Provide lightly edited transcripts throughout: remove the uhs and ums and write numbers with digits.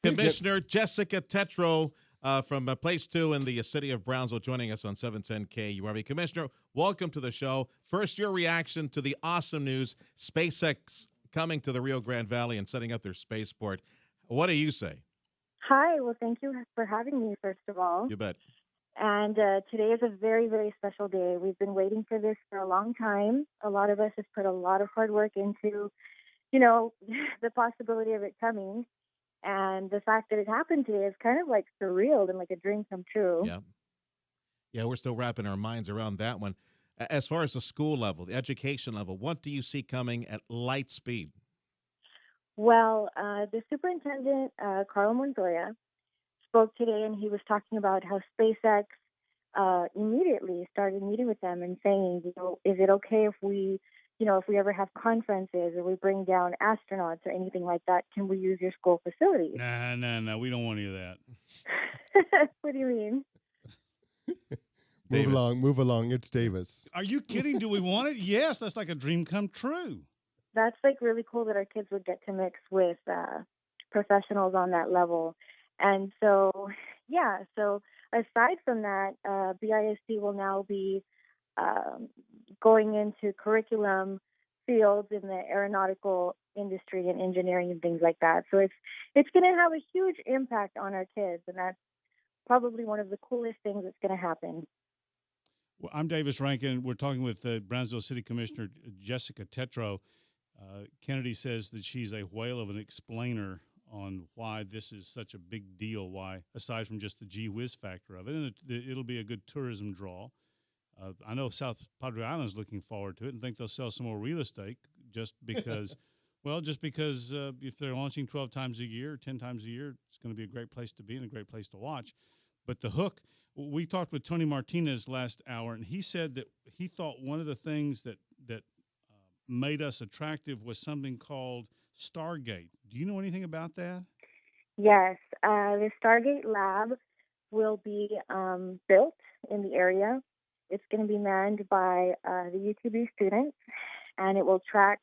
Commissioner Jessica Tetreau from Place 2 in the city of Brownsville joining us on 710 KURV. Commissioner, welcome to the show. First, your reaction to the awesome news, SpaceX coming to the Rio Grande Valley and setting up their spaceport. What do you say? Hi. Well, thank you for having me, first of all. You bet. And today is a very, very special day. We've been waiting for this for a long time. A lot of us have put a lot of hard work into, the possibility of it coming. And the fact that it happened today is kind of like surreal and like a dream come true. Yeah. Yeah, we're still wrapping our minds around that one. As far as the school level, the education level, what do you see coming at light speed? Well, the superintendent, Carl Montoya, spoke today and he was talking about how SpaceX immediately started meeting with them and saying, is it okay if if we ever have conferences or we bring down astronauts or anything like that, can we use your school facilities? Nah. We don't want any of that. What do you mean? Davis. Move along. It's Davis. Are you kidding? Do we want it? Yes, that's like a dream come true. That's like really cool that our kids would get to mix with professionals on that level. And so, yeah, so aside from that, BISD will now be going into curriculum fields in the aeronautical industry and engineering and things like that. So it's going to have a huge impact on our kids, and that's probably one of the coolest things that's going to happen. Well, I'm Davis Rankin. We're talking with Brownsville City Commissioner Jessica Tetreau. Kennedy says that she's a whale of an explainer on why this is such a big deal, why, aside from just the gee whiz factor of it, and it'll be a good tourism draw. I know South Padre Island is looking forward to it and think they'll sell some more real estate just because, if they're launching 12 times a year, 10 times a year, it's going to be a great place to be and a great place to watch. But the hook, we talked with Tony Martinez last hour, and he said that he thought one of the things that made us attractive was something called Stargate. Do you know anything about that? Yes, the Stargate lab will be built in the area. It's going to be manned by the UTB students, and it will track,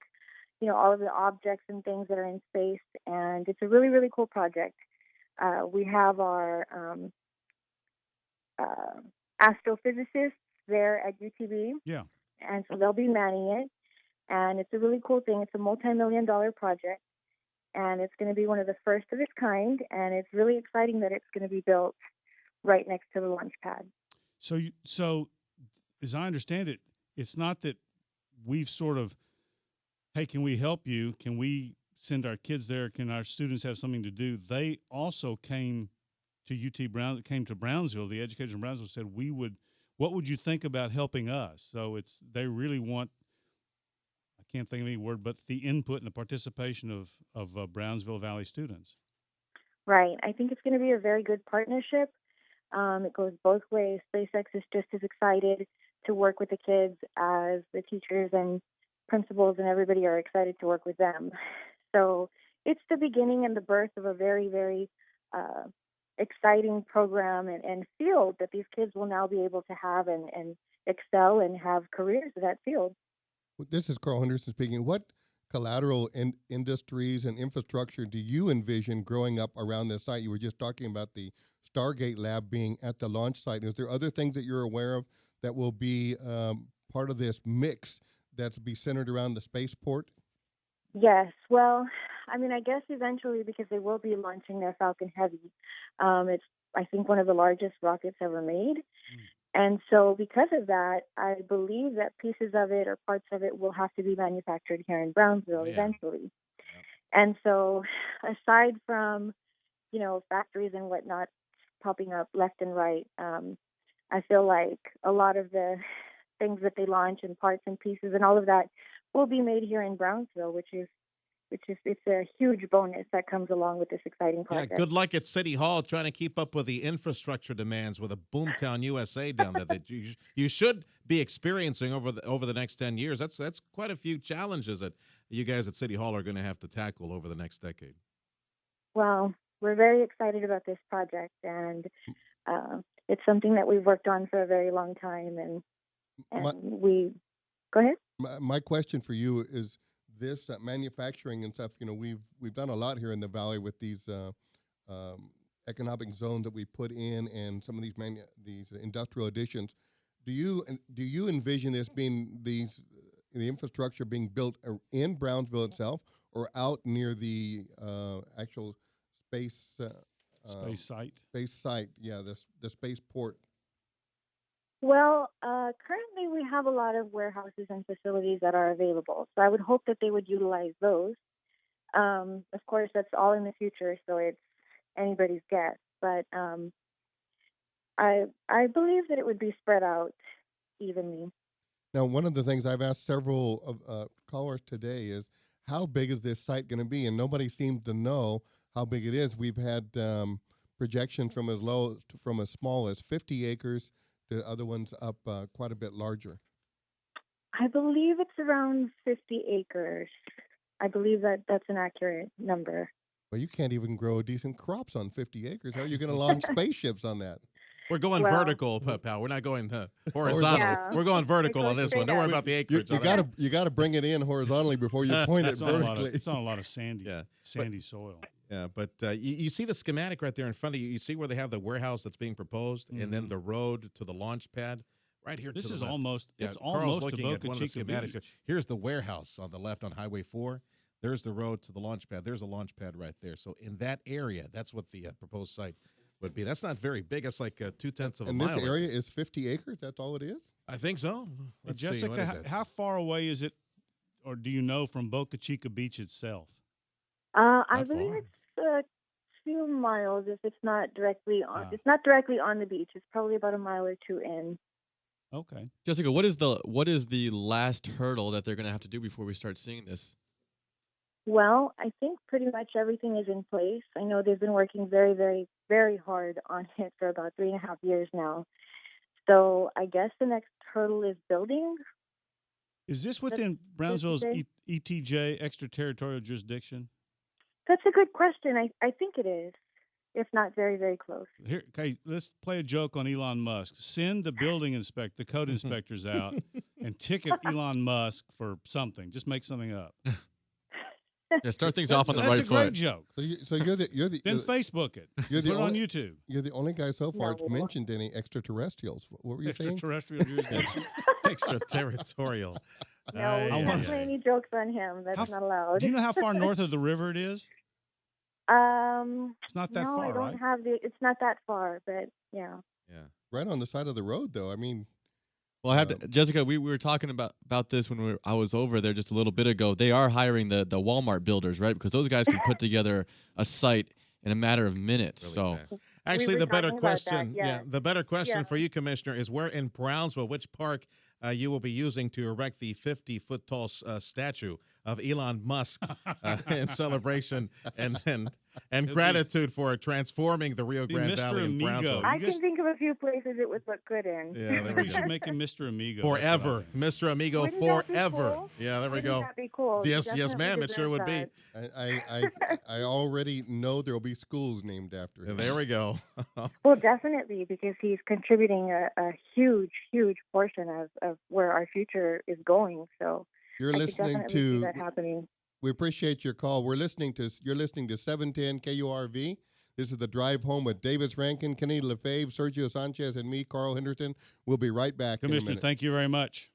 all of the objects and things that are in space. And it's a really, really cool project. We have our astrophysicists there at UTB. Yeah. And so they'll be manning it. And it's a really cool thing. It's a multi-million-dollar project, and it's going to be one of the first of its kind. And it's really exciting that it's going to be built right next to the launch pad. So as I understand it, it's not that we've sort of, hey, can we help you? Can we send our kids there? Can our students have something to do? They also came to came to Brownsville. The educators in Brownsville said, what would you think about helping us? So they really want, I can't think of any word, but the input and the participation of Brownsville Valley students. Right. I think it's going to be a very good partnership. It goes both ways. SpaceX is just as excited to work with the kids as the teachers and principals and everybody are excited to work with them. So it's the beginning and the birth of a very, very exciting program and field that these kids will now be able to have and excel and have careers in that field. This is Carl Henderson speaking. What collateral industries and infrastructure do you envision growing up around this site? You were just talking about the Stargate lab being at the launch site. Is there other things that you're aware of that will be part of this mix that's be centered around the spaceport? Yes. Well, I guess eventually, because they will be launching their Falcon Heavy. It's, I think, one of the largest rockets ever made. And so because of that, I believe that pieces of it or parts of it will have to be manufactured here in Brownsville eventually. Yeah. And so aside from, factories and whatnot popping up left and right, I feel like a lot of the things that they launch and parts and pieces and all of that will be made here in Brownsville, which is it's a huge bonus that comes along with this exciting project. Yeah, good luck at City Hall trying to keep up with the infrastructure demands with a Boomtown USA down there that you should be experiencing over the next 10 years. That's quite a few challenges that you guys at City Hall are going to have to tackle over the next decade. Well, we're very excited about this project, and it's something that we've worked on for a very long time, and we go ahead. My question for you is this manufacturing and stuff. We've done a lot here in the valley with these economic zones that we put in, and some of these industrial additions. Do you envision this being the infrastructure being built in Brownsville itself, or out near the actual space Space site. space site? Yeah, the spaceport. Well, currently we have a lot of warehouses and facilities that are available, so I would hope that they would utilize those. Of course, that's all in the future, so it's anybody's guess. But I believe that it would be spread out evenly. Now, one of the things I've asked several of callers today is how big is this site going to be, and nobody seems to know how big it is. We've had projections from as small as 50 acres to other ones up quite a bit larger. I believe it's around 50 acres. I believe that that's an accurate number. Well, you can't even grow decent crops on 50 acres. How are you going to launch spaceships on that? We're going Well, vertical, pal. We're not going horizontal. Yeah, We're going it vertical goes on this straight one. Don't worry up. about the You, acreage. you on that gotta one. you gotta bring it in horizontally before you point it It's on a lot of vertically. it's on a lot of sandy Yeah. sandy soil. Yeah, but you see the schematic right there in front of you. You see where they have the warehouse that's being proposed, and then Mhm. the road to the launch pad right here This to the is left. almost Yeah, it's Carl's almost a looking at Boca one of the Chica schematics. beach. Here's the warehouse on the left on Highway 4. There's the road to the launch pad. There's a launch pad right there. So in that area, that's what the proposed site would be. That's not very big. It's like 2/10 of a And mile. this right area there. is 50 acres. That's all it is. I think so. Let's see. What Jessica, is it? how far away is it, or do you know, from Boca Chica Beach itself? I Not believe far. it's a few miles if it's not directly on. Ah. It's not directly on the beach. It's probably about a mile or two in. Okay. Jessica, what is the last hurdle that they're going to have to do before we start seeing this? Well, I think pretty much everything is in place. I know they've been working very, very, very hard on it for about 3.5 years now. So I guess the next hurdle is building. Is this That's within safe to Brownsville's say. ETJ extraterritorial jurisdiction? That's a good question. I think it is, if not very, very close. Here, okay, let's play a joke on Elon Musk. Send the the code inspectors out, and ticket Elon Musk for something. Just make something up. Yeah, start things off on the That's right a great foot. joke. So you're the Then Facebook it. you're the Put it on only YouTube. you're the only guy so far that's No. mentioned any extraterrestrials. What were you saying? Extraterrestrial jurisdiction. Extraterritorial. No, Ay, we I ay, can't wonder- play ay. any jokes on him. That's How not allowed. Do you know how far north of the river it is? It's not that No, far, I don't right? have the. It's not that far, but yeah. Yeah. Right on the side of the road, though. I mean, Well, I have to, Jessica, we were talking about this when I was over there just a little bit ago. They are hiring the Walmart builders, right? Because those guys can put together a site in a matter of minutes. Really So fast. Actually, were the better talking about that, question, yes. the better question Yeah. for you, Commissioner, is where in Brownsville, which park you will be using to erect the 50-foot tall statue of Elon Musk in celebration and be- gratitude for transforming the Rio be Grande Mr. Valley in Amigo. Brownsville. You I guys- can think of a few places it would look good in. Yeah, I there think we we go. should make him Mr. Amigo. That's what I Forever, think. Mr. Amigo, Wouldn't that be forever. cool? Yeah, there we Wouldn't go. that be cool? Yes, He yes, definitely ma'am. It sure deserves would be. that. I already know there will be schools named after him. There we go. Well, definitely, because he's contributing a huge, huge portion of where our future is going. So You're I could listening definitely see to. that happening. We appreciate your call. You're listening to 710 KURV. This is the drive home with Davis Rankin, Kenny LaFave, Sergio Sanchez, and me, Carl Henderson. We'll be right back in a Commissioner, minute. thank you very much.